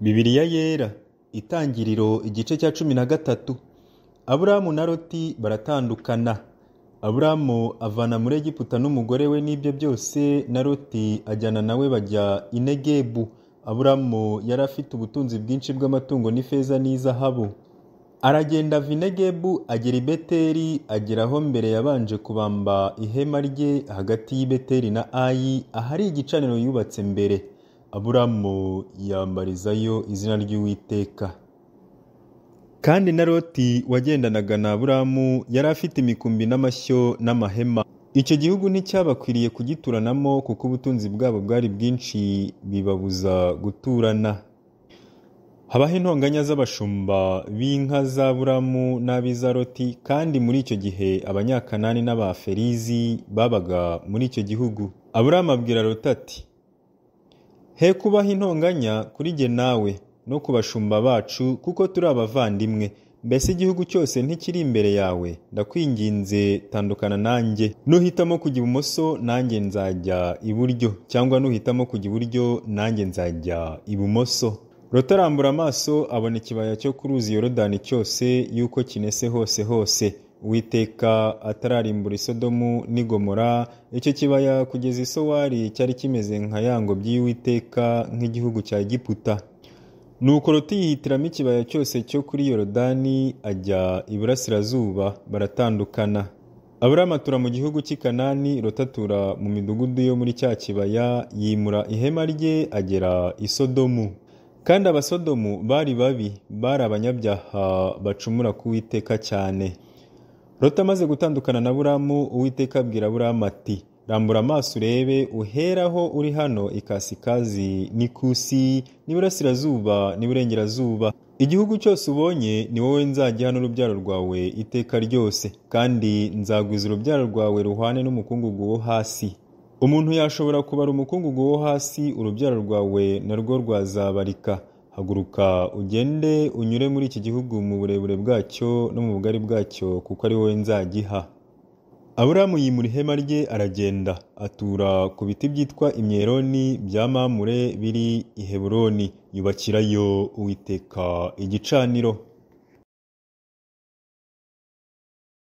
Bibiliya yera, Itangiriro igice cya 13. Aburamu na Loti baratandukana. Aburamu avana muri Egiputa n'umugore we n'ibyo byose, na Loti ajyana nawe bajya i Negebu. Aburamu yari afite ubutunzi bwinshi bw'amatungo n'ifeza n'izahabu. Aragenda ava i Negebu agera i Beteli, ageraho mbere yabanje kubamba ihema rye hagati y'i Beteli na Ayi, ahari igicaniro yubatse mbere. Aburamu yambarizayo izina ry'Uwiteka. Kandi na Loti wagendanaga na Aburamu yari afite imikumbi n'amashyo n'amahema. Icyo gihugu nticyabakwiriye kugituranamo kuko ubutunzi bwabo bwari bwinshi bibabuza guturana. Habaho intonganya z'abashumba b'inka za Aburamu n'ab'iza Loti, kandi muri icyo gihe Abanyakanani n'Abaferizi babaga muri icyo gihugu. Aburamu abwira Loti ati: he kubaho intonganya kuri jye nawe no ku bashumba bacu, kuko turi abavandimwe. Mbese igihugu cyose ntikiri imbere yawe? Ndakwinginze tandukana nanjye. Nuhitamo kujya ibumoso nanjye nzajya iburyo, cyangwa nuhitamo kujya iburyo nanjye nzajya ibumoso. Loti arambura amaso abona ikibaya cyo ku ruzi Yorodani cyose yuko kinese hose hose. Uwiteka atararimbura i Sodomu n'i Gomora, icyo kibaya kugeza i Sowari cyari kimeze nka ya ngobyi y'Uwiteka, nk'igihugu cya Egiputa. Nuko Loti yihitiramo ikibaya cyose cyo kuri Yorodani ajya iburasirazuba, baratandukana. Aburamu atura mu gihugu cy'i Kanani, Loti atura mu midugudu yo muri cya kibaya, yimura ihema rye agera i Sodomu. Kandi Abasodomu bari babi, bari abanyabyaha bacumura ku Uwiteka cyane. Loti amaze gutandukana na Aburamu, Uwiteka abwira Aburamu ati: rambura amaso urebe, uheraho uri hano ikasikazi n'ikusi n'iburasirazuba n'iburengerazuba. Igihugu cyose ubonye ni wowe nzagiha n'urubyaro rwawe iteka ryose, kandi nzagwiza urubyaro rwawe ruhwane n'umukungugu wo hasi. Umuntu yashobora kubara umukungugu wo hasi, urubyaro rwawe narwo rwazabarika. Haguruka ugende unyure muri iki gihugu mu burebure bwacyo no mu bugari bwacyo, kuko ari wowe nzagiha. Aburamu yimura ihema rye aragenda, atura ku biti byitwa imyeroni bya Mamure biri i Heburoni, yubakirayo Uwiteka igicaniro.